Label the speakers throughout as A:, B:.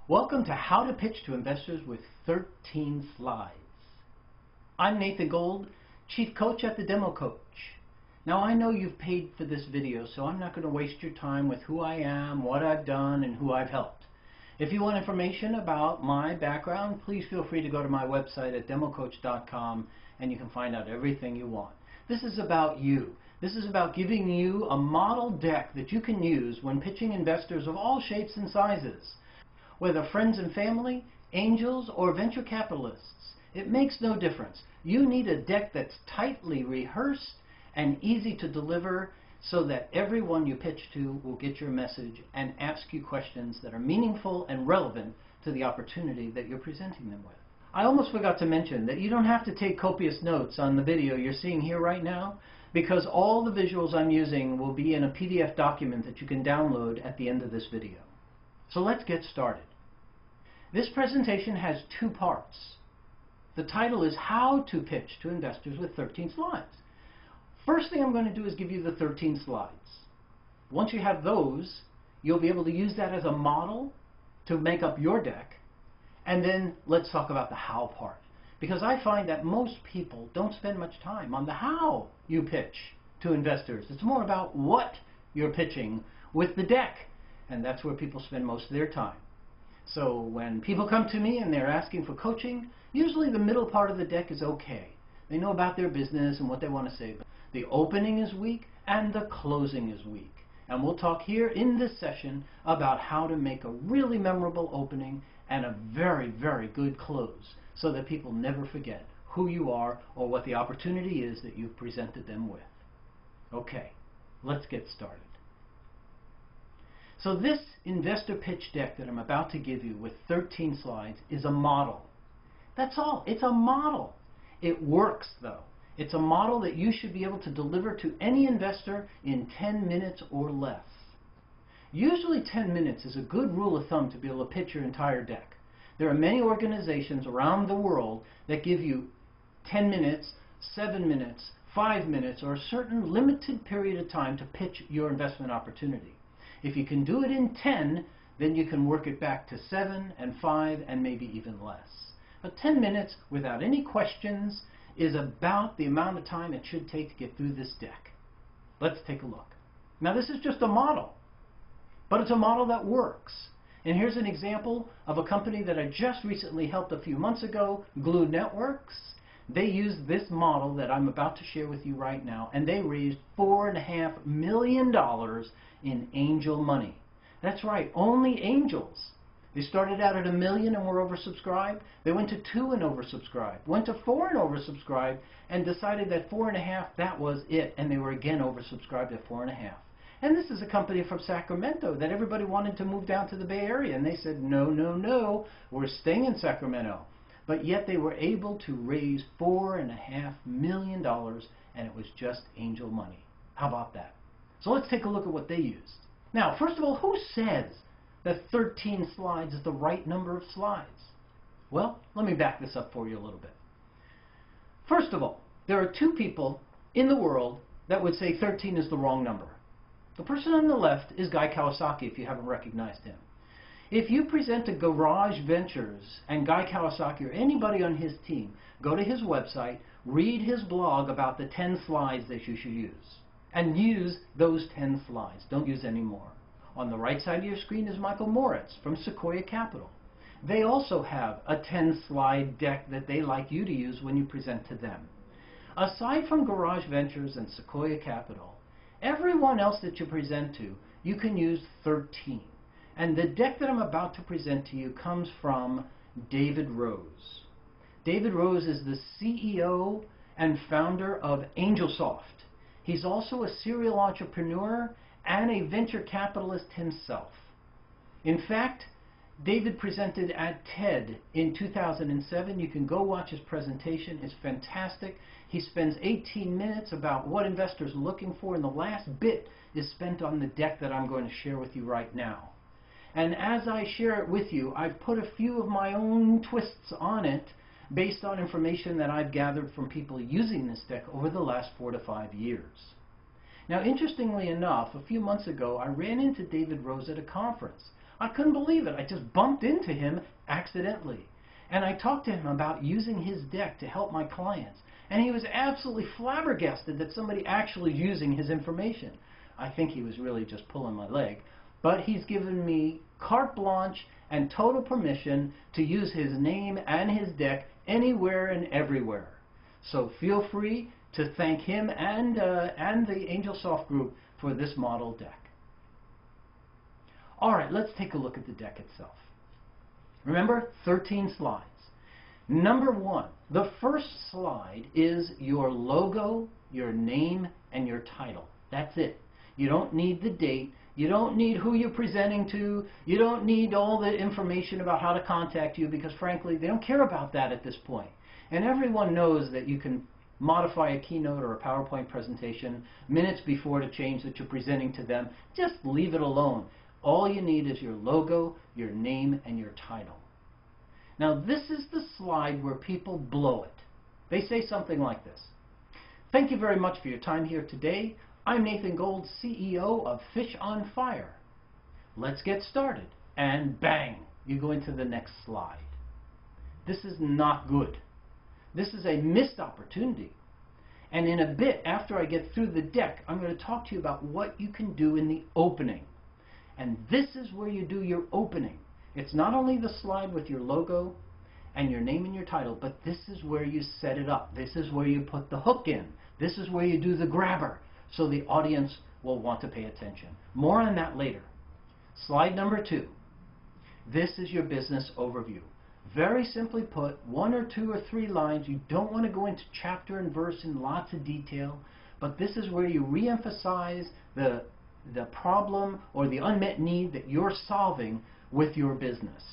A: Welcome to How to Pitch to Investors with 13 Slides. I'm Nathan Gold, Chief Coach at the Demo Coach. Now I know you've paid for this video, so I'm not going to waste your time with who I am, what I've done, and who I've helped. If you want information about my background, please feel free to go to my website at democoach.com and you can find out everything you want. This is about you. This is about giving you a model deck that you can use when pitching investors of all shapes and sizes. Whether friends and family, angels, or venture capitalists, it makes no difference. You need a deck that's tightly rehearsed and easy to deliver so that everyone you pitch to will get your message and ask you questions that are meaningful and relevant to the opportunity that you're presenting them with. I almost forgot to mention that you don't have to take copious notes on the video you're seeing here right now, because all the visuals I'm using will be in a PDF document that you can download at the end of this video. So let's get started. This presentation has two parts. The title is How to Pitch to Investors with 13 Slides. First thing I'm going to do is give you the 13 slides. Once you have those, you'll be able to use that as a model to make up your deck. And then let's talk about the how part. Because I find that most people don't spend much time on the how you pitch to investors. It's more about what you're pitching with the deck. And that's where people spend most of their time. So when people come to me and they're asking for coaching, usually the middle part of the deck is okay. They know about their business and what they want to say. But the opening is weak and the closing is weak. And we'll talk here in this session about how to make a really memorable opening and a very, very good close so that people never forget who you are or what the opportunity is that you've presented them with. Okay, let's get started. So this investor pitch deck that I'm about to give you with 13 slides is a model. That's all. It's a model. It works though. It's a model that you should be able to deliver to any investor in 10 minutes or less. Usually 10 minutes is a good rule of thumb to be able to pitch your entire deck. There are many organizations around the world that give you 10 minutes, 7 minutes, 5 minutes, or a certain limited period of time to pitch your investment opportunity. If you can do it in 10, then you can work it back to 7 and 5 and maybe even less. But 10 minutes without any questions is about the amount of time it should take to get through this deck. Let's take a look. Now this is just a model, but it's a model that works. And here's an example of a company that I just recently helped a few months ago, Glue Networks. They used this model that I'm about to share with you right now, and they raised $4.5 million in angel money. That's right, only angels. They started out at $1 million and were oversubscribed. They went to 2 and oversubscribed, went to 4 and oversubscribed, and decided that 4.5, that was it, and they were again oversubscribed at 4.5. And this is a company from Sacramento that everybody wanted to move down to the Bay Area, and they said, no, no, no, we're staying in Sacramento. But yet they were able to raise $4.5 million, and it was just angel money. How about that? So let's take a look at what they used. Now, first of all, who says that 13 slides is the right number of slides? Well, let me back this up for you a little bit. First of all, there are 2 people in the world that would say 13 is the wrong number. The person on the left is Guy Kawasaki, if you haven't recognized him. If you present to Garage Ventures and Guy Kawasaki or anybody on his team, go to his website, read his blog about the 10 slides that you should use. And use those 10 slides. Don't use any more. On the right side of your screen is Michael Moritz from Sequoia Capital. They also have a 10-slide deck that they like you to use when you present to them. Aside from Garage Ventures and Sequoia Capital, everyone else that you present to, you can use 13. And the deck that I'm about to present to you comes from David Rose. David Rose is the CEO and founder of AngelSoft. He's also a serial entrepreneur and a venture capitalist himself. In fact, David presented at TED in 2007. You can go watch his presentation. It's fantastic. He spends 18 minutes about what investors are looking for, and the last bit is spent on the deck that I'm going to share with you right now. And as I share it with you, I've put a few of my own twists on it based on information that I've gathered from people using this deck over the last 4 to 5 years. Now, interestingly enough, a few months ago, I ran into David Rose at a conference. I couldn't believe it. I just bumped into him accidentally. And I talked to him about using his deck to help my clients. And he was absolutely flabbergasted that somebody actually using his information. I think he was really just pulling my leg. But he's given me carte blanche and total permission to use his name and his deck anywhere and everywhere. So feel free to thank him and the AngelSoft group for this model deck. All right, let's take a look at the deck itself. Remember, 13 slides. Number 1, the first slide is your logo, your name, and your title. That's it. You don't need the date. You don't need who you're presenting to. You don't need all the information about how to contact you because, frankly, they don't care about that at this point. And everyone knows that you can modify a keynote or a PowerPoint presentation minutes before to change that you're presenting to them. Just leave it alone. All you need is your logo, your name, and your title. Now, this is the slide where people blow it. They say something like this. Thank you very much for your time here today. I'm Nathan Gold, CEO of Fish on Fire. Let's get started. And bang, you go into the next slide. This is not good. This is a missed opportunity. And in a bit, after I get through the deck, I'm going to talk to you about what you can do in the opening. And this is where you do your opening. It's not only the slide with your logo and your name and your title, but this is where you set it up. This is where you put the hook in. This is where you do the grabber, so the audience will want to pay attention. More on that later. Slide number 2. This is your business overview. Very simply put, 1 or 2 or 3 lines. You don't want to go into chapter and verse in lots of detail, but this is where you re-emphasize the problem or the unmet need that you're solving with your business.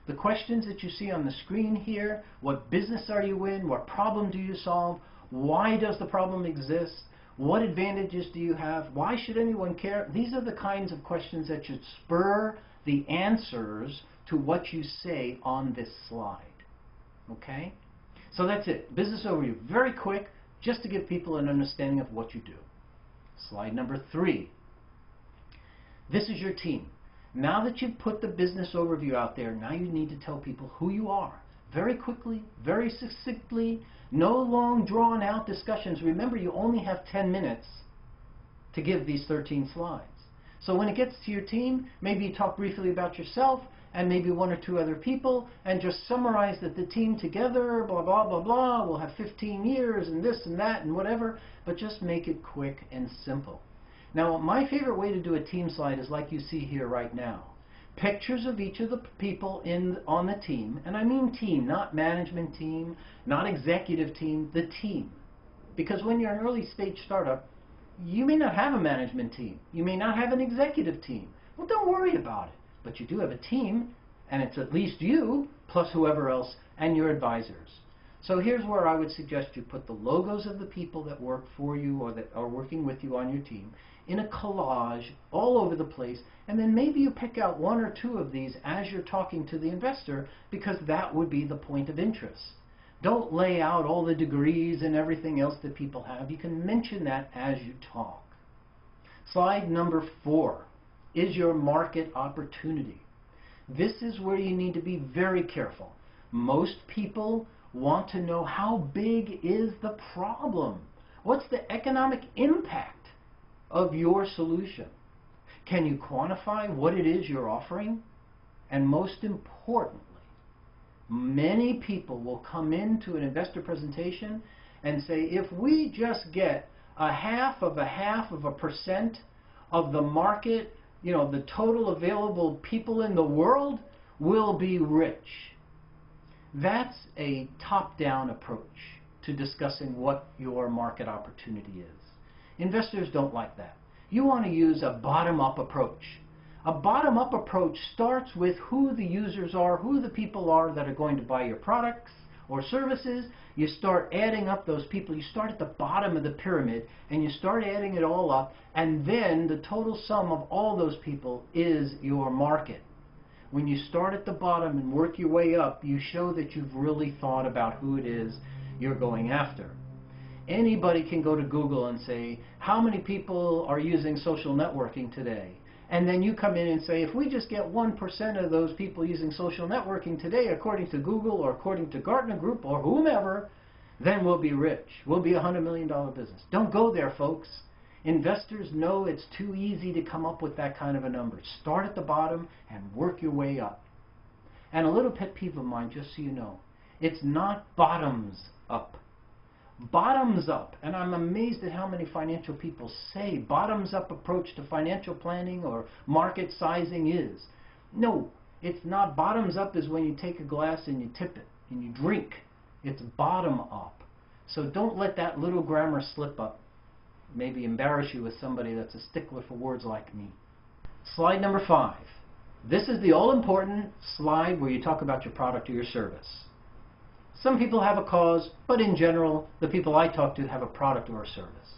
A: The questions that you see on the screen here: what business are you in? What problem do you solve? Why does the problem exist? What advantages do you have? Why should anyone care? These are the kinds of questions that should spur the answers to what you say on this slide. Okay? So that's it. Business overview. Very quick, just to give people an understanding of what you do. Slide number 3. This is your team. Now that you've put the business overview out there, now you need to tell people who you are. Very quickly, very succinctly, no long drawn out discussions. Remember, you only have 10 minutes to give these 13 slides. So when it gets to your team, maybe you talk briefly about yourself and maybe 1 or 2 other people and just summarize that the team together, blah, blah, blah, blah, will have 15 years and this and that and whatever, but just make it quick and simple. Now, my favorite way to do a team slide is like you see here right now. Pictures of each of the people on the team, and I mean team, not management team, not executive team, the team. Because when you're an early stage startup, you may not have a management team. You may not have an executive team. Well, don't worry about it. But you do have a team, and it's at least you, plus whoever else, and your advisors. So here's where I would suggest you put the logos of the people that work for you or that are working with you on your team in a collage all over the place, and then maybe you pick out 1 or 2 of these as you're talking to the investor, because that would be the point of interest. Don't lay out all the degrees and everything else that people have. You can mention that as you talk. Slide number 4 is your market opportunity. This is where you need to be very careful. Most people want to know, how big is the problem? What's the economic impact of your solution? Can you quantify what it is you're offering? And most importantly, many people will come into an investor presentation and say, if we just get a half of a percent of the market, you know, the total available people in the world, we'll be rich. That's a top-down approach to discussing what your market opportunity is. Investors don't like that. You want to use a bottom-up approach. A bottom-up approach starts with who the users are, who the people are that are going to buy your products or services. You start adding up those people. You start at the bottom of the pyramid, and you start adding it all up, and then the total sum of all those people is your market. When you start at the bottom and work your way up, you show that you've really thought about who it is you're going after. Anybody can go to Google and say, how many people are using social networking today? And then you come in and say, if we just get 1% of those people using social networking today, according to Google or according to Gartner Group or whomever, then we'll be rich. We'll be a $100 million business. Don't go there, folks. Investors know it's too easy to come up with that kind of a number. Start at the bottom and work your way up. And a little pet peeve of mine, just so you know, it's not bottoms up. Bottoms up, and I'm amazed at how many financial people say bottoms up approach to financial planning or market sizing is. No, it's not. Bottoms up is when you take a glass and you tip it and you drink. It's bottom up. So don't let that little grammar slip up. Maybe embarrass you with somebody that's a stickler for words like me. Slide number 5. This is the all-important slide where you talk about your product or your service. Some people have a cause, but in general, the people I talk to have a product or a service.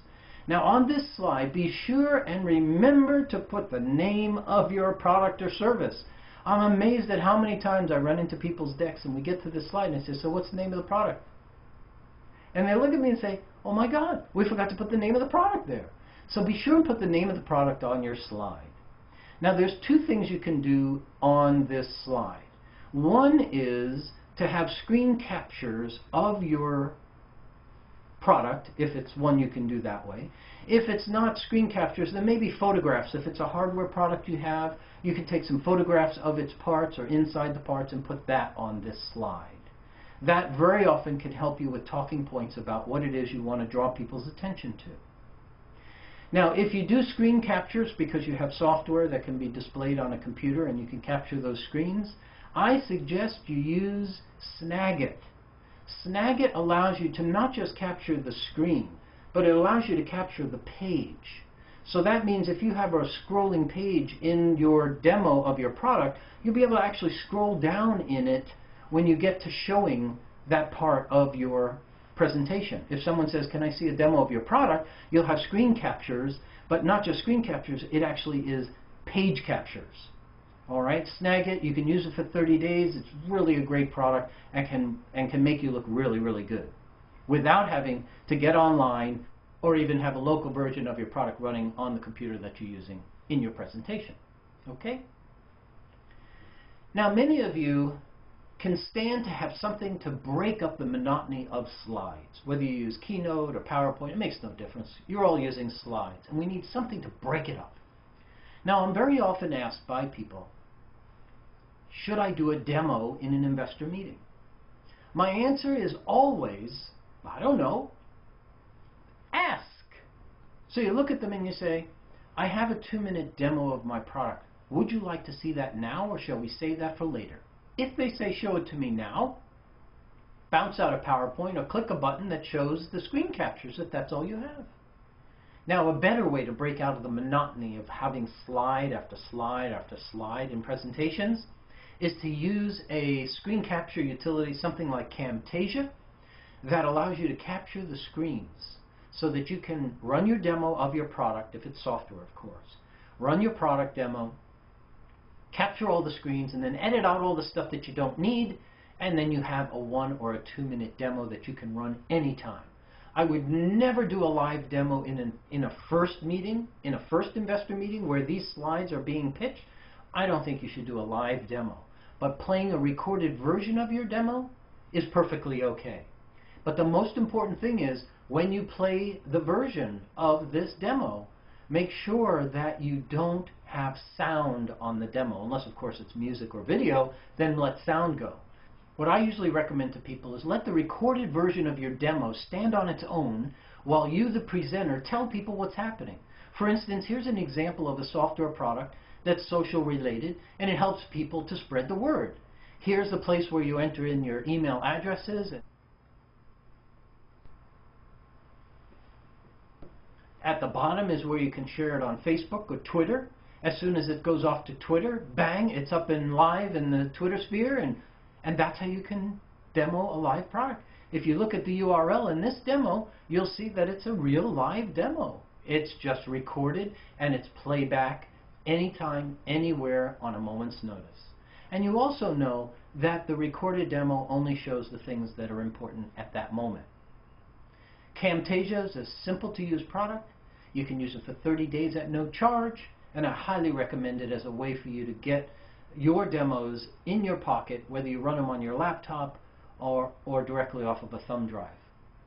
A: Now on this slide, be sure and remember to put the name of your product or service. I'm amazed at how many times I run into people's decks and we get to this slide and I say, so what's the name of the product? And they look at me and say, oh my God, we forgot to put the name of the product there. So be sure and put the name of the product on your slide. Now there's 2 things you can do on this slide. One is to have screen captures of your product, if it's one you can do that way. If it's not screen captures, then maybe photographs. If it's a hardware product you have, you can take some photographs of its parts or inside the parts and put that on this slide. That very often can help you with talking points about what it is you want to draw people's attention to. Now, if you do screen captures because you have software that can be displayed on a computer and you can capture those screens, I suggest you use Snagit. Snagit allows you to not just capture the screen, but it allows you to capture the page. So that means if you have a scrolling page in your demo of your product, you'll be able to actually scroll down in it when you get to showing that part of your presentation. If someone says, can I see a demo of your product, you'll have screen captures, but not just screen captures, it actually is page captures. All right, Snagit, you can use it for 30 days. It's really a great product and can make you look really, really good without having to get online or even have a local version of your product running on the computer that you're using in your presentation. Okay? Now, many of you can stand to have something to break up the monotony of slides. Whether you use Keynote or PowerPoint, it makes no difference. You're all using slides, and we need something to break it up. Now, I'm very often asked by people, should I do a demo in an investor meeting? My answer is always, I don't know. Ask. So you look at them and you say, I have a 2-minute demo of my product. Would you like to see that now, or shall we save that for later? If they say, show it to me now, bounce out a PowerPoint or click a button that shows the screen captures if that's all you have. Now, a better way to break out of the monotony of having slide after slide after slide in presentations is to use a screen capture utility, something like Camtasia, that allows you to capture the screens so that you can run your demo of your product, if it's software, of course. Run your product demo, capture all the screens, and then edit out all the stuff that you don't need, and then you have a 1 or a 2-minute demo that you can run anytime. I would never do a live demo in a first meeting, in a first investor meeting where these slides are being pitched. I don't think you should do a live demo. But playing a recorded version of your demo is perfectly okay. But the most important thing is, when you play the version of this demo, make sure that you don't have sound on the demo. Unless, of course, it's music or video, then let sound go. What I usually recommend to people is let the recorded version of your demo stand on its own while you, the presenter, tell people what's happening. For instance, here's an example of a software product that's social related, and it helps people to spread the word. Here's the place where you enter in your email addresses. At the bottom is where you can share it on Facebook or Twitter. As soon as it goes off to Twitter, bang, it's up and live in the Twitter sphere, and that's how you can demo a live product. If you look at the URL in this demo, you'll see that it's a real live demo. It's just recorded and it's playback anytime, anywhere, on a moment's notice. And you also know that the recorded demo only shows the things that are important at that moment. Camtasia is a simple to use product. You can use it for 30 days at no charge, And I highly recommend it as a way for you to get your demos in your pocket, whether you run them on your laptop or directly off of a thumb drive.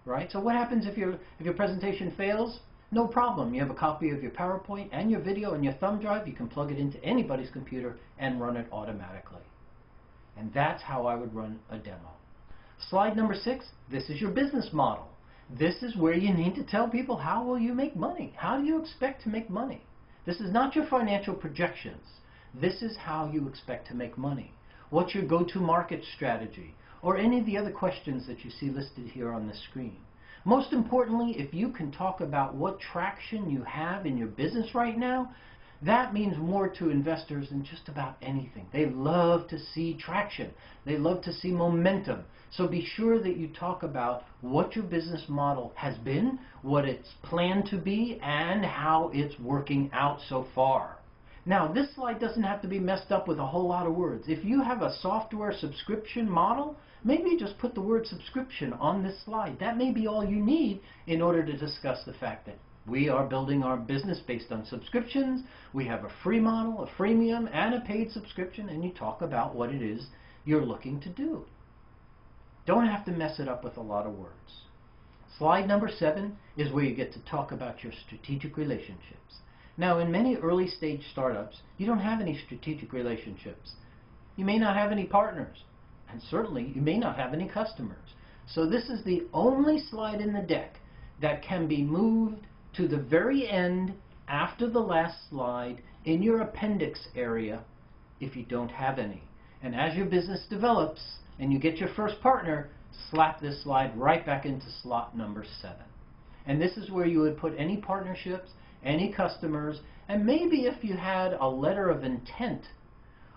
A: Right? So what happens if your presentation fails? No problem. You have a copy of your PowerPoint and your video and your thumb drive. You can plug it into anybody's computer and run it automatically. And that's how I would run a demo. Slide number 6, this is your business model. This is where you need to tell people, how will you make money? How do you expect to make money? This is not your financial projections. This is how you expect to make money. What's your go-to market strategy? Or any of the other questions that you see listed here on the screen. Most importantly, if you can talk about what traction you have in your business right now, that means more to investors than just about anything. They love to see traction. They love to see momentum. So be sure that you talk about what your business model has been, what it's planned to be, and how it's working out so far. Now, this slide doesn't have to be messed up with a whole lot of words. If you have a software subscription model, maybe just put the word subscription on this slide. That may be all you need in order to discuss the fact that we are building our business based on subscriptions. We have a free model, a freemium, and a paid subscription, and you talk about what it is you're looking to do. Don't have to mess it up with a lot of words. Slide number 7 is where you get to talk about your strategic relationships. Now, in many early stage startups, you don't have any strategic relationships. You may not have any partners, and certainly you may not have any customers. So this is the only slide in the deck that can be moved to the very end after the last slide in your appendix area if you don't have any. And as your business develops and you get your first partner, slap this slide right back into slot number 7. And this is where you would put any partnerships, any customers, and maybe if you had a letter of intent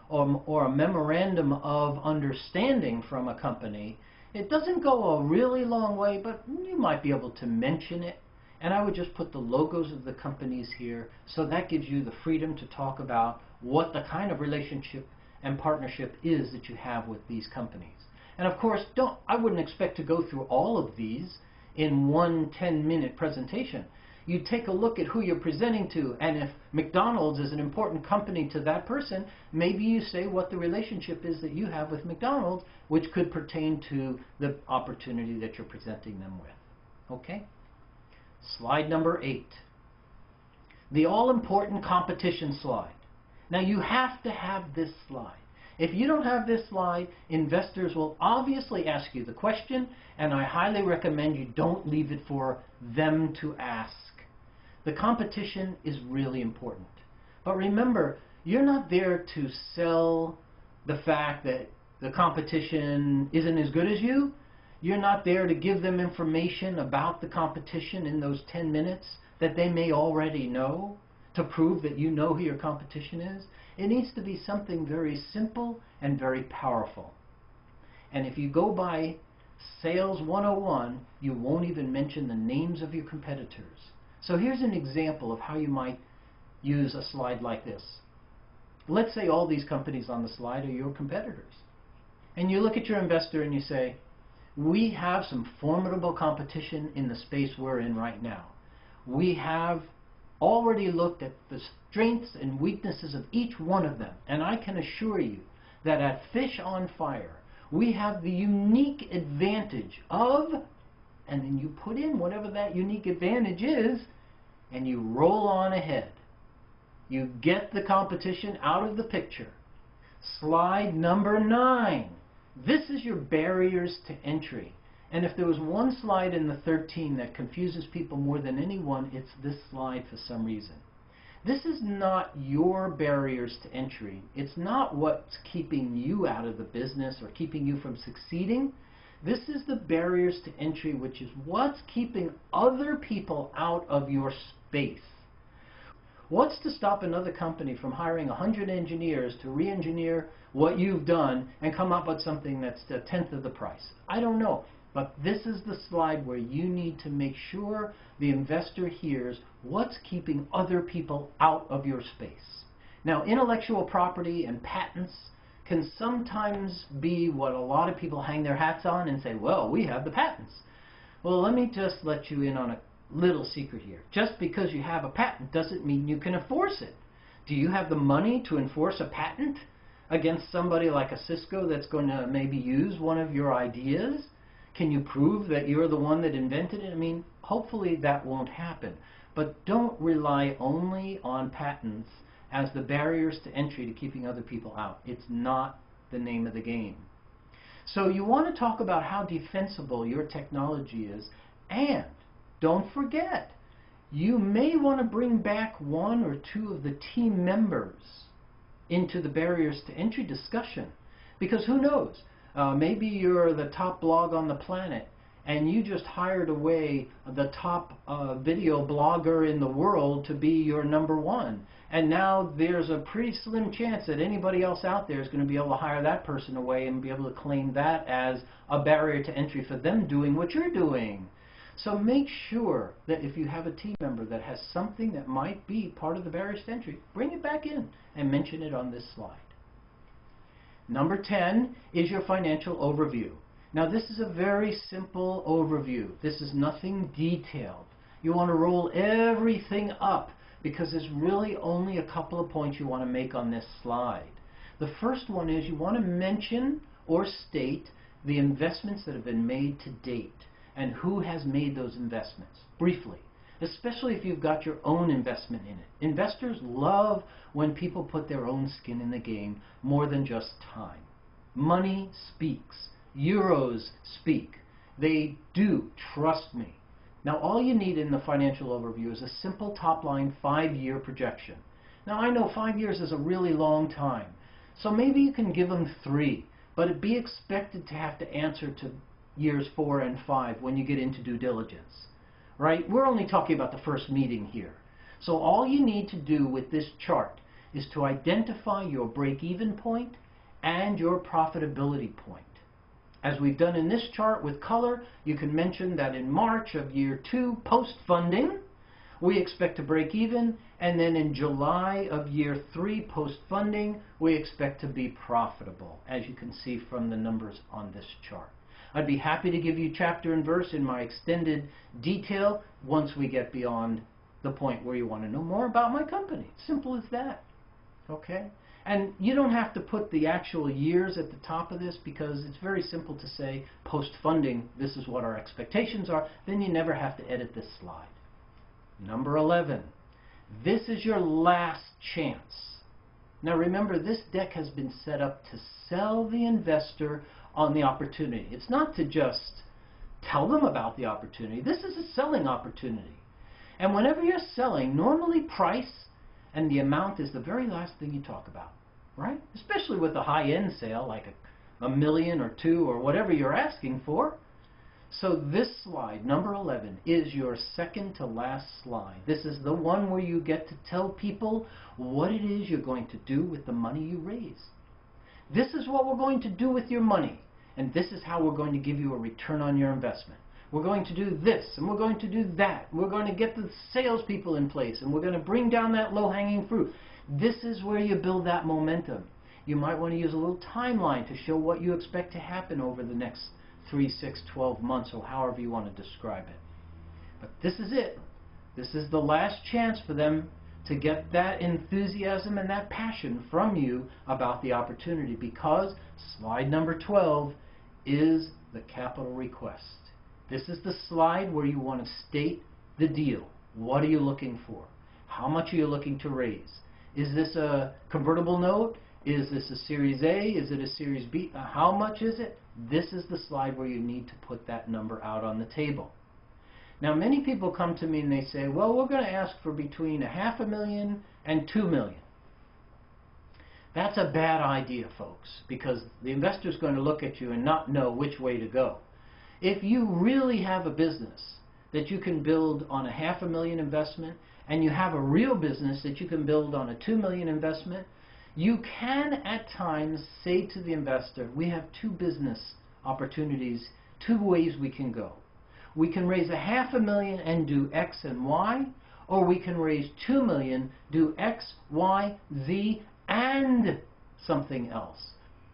A: or a memorandum of understanding from a company. It doesn't go a really long way, but you might be able to mention it. And I would just put the logos of the companies here, so that gives you the freedom to talk about what the kind of relationship and partnership is that you have with these companies. And of course, I wouldn't expect to go through all of these in one 10-minute presentation. You take a look at who you're presenting to, and if McDonald's is an important company to that person, maybe you say what the relationship is that you have with McDonald's, which could pertain to the opportunity that you're presenting them with. Okay? Slide number 8. The all-important competition slide. Now you have to have this slide. If you don't have this slide, investors will obviously ask you the question, and I highly recommend you don't leave it for them to ask. The competition is really important. But remember, you're not there to sell the fact that the competition isn't as good as you. You're not there to give them information about the competition in those 10 minutes that they may already know to prove that you know who your competition is. It needs to be something very simple and very powerful. And if you go by Sales 101, you won't even mention the names of your competitors. So here's an example of how you might use a slide like this. Let's say all these companies on the slide are your competitors. And you look at your investor and you say, we have some formidable competition in the space we're in right now. We have already looked at the strengths and weaknesses of each one of them. And I can assure you that at Fish on Fire, we have the unique advantage of, and then you put in whatever that unique advantage is, and you roll on ahead. You get the competition out of the picture. Slide number 9. This is your barriers to entry. And if there was one slide in the 13 that confuses people more than any one, it's this slide for some reason. This is not your barriers to entry. It's not what's keeping you out of the business or keeping you from succeeding. This is the barriers to entry, which is what's keeping other people out of your space. What's to stop another company from hiring 100 engineers to re-engineer what you've done and come up with something that's a tenth of the price? I don't know. But this is the slide where you need to make sure the investor hears what's keeping other people out of your space. Now, intellectual property and patents can sometimes be what a lot of people hang their hats on and say, well, we have the patents. Well, let me just let you in on a little secret here. Just because you have a patent doesn't mean you can enforce it. Do you have the money to enforce a patent against somebody like a Cisco that's going to maybe use one of your ideas? Can you prove that you're the one that invented it? I mean, hopefully that won't happen. But don't rely only on patents as the barriers to entry to keeping other people out. It's not the name of the game. So you want to talk about how defensible your technology is, and don't forget, you may want to bring back one or two of the team members into the barriers to entry discussion. Because who knows, maybe you're the top blog on the planet and you just hired away the top video blogger in the world to be your #1. And now there's a pretty slim chance that anybody else out there is going to be able to hire that person away and be able to claim that as a barrier to entry for them doing what you're doing. So make sure that if you have a team member that has something that might be part of the barriers to entry, bring it back in and mention it on this slide. Number 10 is your financial overview. Now this is a very simple overview. This is nothing detailed. You want to roll everything up because there's really only a couple of points you want to make on this slide. The first one is you want to mention or state the investments that have been made to date and who has made those investments, briefly, especially if you've got your own investment in it. Investors love when people put their own skin in the game more than just time. Money speaks. Euros speak. They do, trust me. Now all you need in the financial overview is a simple top-line 5-year projection. Now I know 5 years is a really long time, so maybe you can give them 3, but be expected to have to answer to years 4 and 5 when you get into due diligence. Right? We're only talking about the first meeting here. So all you need to do with this chart is to identify your break-even point and your profitability point. As we've done in this chart with color, you can mention that in March of year 2 post-funding, we expect to break even, and then in July of year 3 post-funding, we expect to be profitable, as you can see from the numbers on this chart. I'd be happy to give you chapter and verse in my extended detail once we get beyond the point where you want to know more about my company. Simple as that. Okay? And you don't have to put the actual years at the top of this because it's very simple to say post-funding, this is what our expectations are. Then you never have to edit this slide. Number 11. This is your last chance. Now remember, this deck has been set up to sell the investor on the opportunity. It's not to just tell them about the opportunity. This is a selling opportunity. And whenever you're selling, normally price and the amount is the very last thing you talk about, right? Especially with a high-end sale like a million or 2 or whatever you're asking for. So this slide, number 11, is your second to last slide. This is the one where you get to tell people what it is you're going to do with the money you raise. This is what we're going to do with your money, and this is how we're going to give you a return on your investment. We're going to do this, and we're going to do that. We're going to get the salespeople in place, and we're going to bring down that low-hanging fruit. This is where you build that momentum. You might want to use a little timeline to show what you expect to happen over the next 3, 6, 12 months, or however you want to describe it. But this is it. This is the last chance for them to get that enthusiasm and that passion from you about the opportunity, because slide number 12 is the capital request. This is the slide where you want to state the deal. What are you looking for? How much are you looking to raise? Is this a convertible note? Is this a Series A? Is it a Series B? How much is it? This is the slide where you need to put that number out on the table. Now many people come to me and they say, well, we're going to ask for between $500,000 and $2 million. That's a bad idea, folks, because the investor is going to look at you and not know which way to go. If you really have a business that you can build on a $500,000 investment, and you have a real business that you can build on a $2 million investment, you can at times say to the investor, we have 2 business opportunities, 2 ways we can go. We can raise $500,000 and do X and Y, or we can raise $2 million, do X, Y, Z, and something else.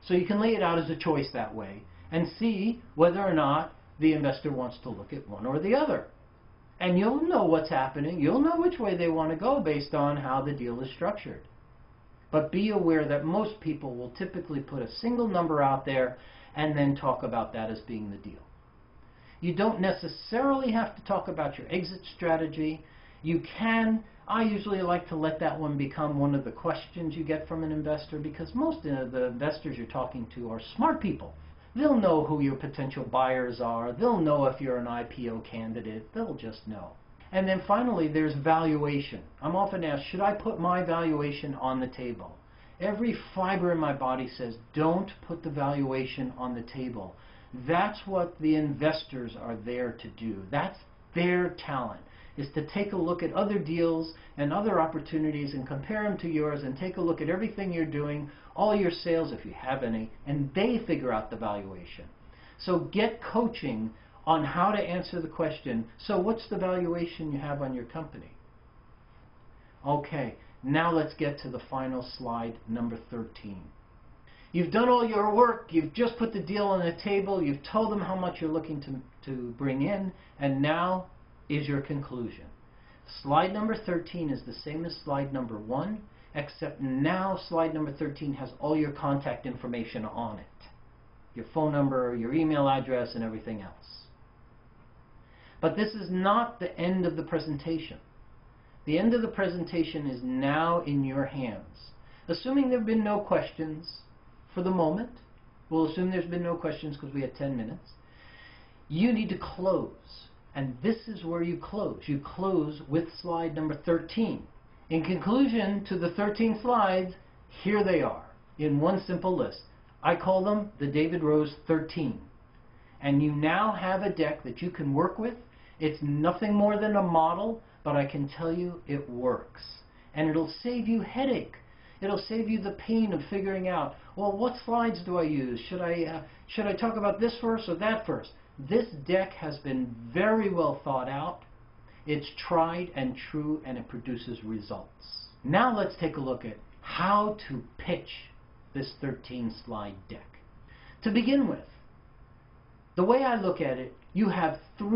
A: So you can lay it out as a choice that way and see whether or not the investor wants to look at one or the other. And you'll know what's happening. You'll know which way they want to go based on how the deal is structured. But be aware that most people will typically put a single number out there and then talk about that as being the deal. You don't necessarily have to talk about your exit strategy. You can. I usually like to let that one become one of the questions you get from an investor, because most of the investors you're talking to are smart people. They'll know who your potential buyers are. They'll know if you're an IPO candidate. They'll just know. And then finally, there's valuation. I'm often asked, should I put my valuation on the table? Every fiber in my body says, don't put the valuation on the table. That's what the investors are there to do. That's their talent, is to take a look at other deals and other opportunities and compare them to yours, and take a look at everything you're doing, all your sales if you have any, and they figure out the valuation. So get coaching on how to answer the question, so what's the valuation you have on your company? Okay, now let's get to the final slide, number 13. You've done all your work, you've just put the deal on the table, you've told them how much you're looking to bring in, and now is your conclusion. Slide number 13 is the same as slide number 1, except now slide number 13 has all your contact information on it. Your phone number, your email address, and everything else. But this is not the end of the presentation. The end of the presentation is now in your hands. Assuming there have been no questions for the moment, we'll assume there's been no questions because we had 10 minutes, you need to close. And this is where you close. You close with slide number 13. In conclusion to the 13 slides, here they are in one simple list. I call them the David Rose 13. And you now have a deck that you can work with. It's nothing more than a model, but I can tell you it works. And it'll save you headache. It'll save you the pain of figuring out, well, what slides do I use? Should I talk about this first or that first? This deck has been very well thought out. It's tried and true, and it produces results. Now let's take a look at how to pitch this 13-slide deck. To begin with, the way I look at it, you have 3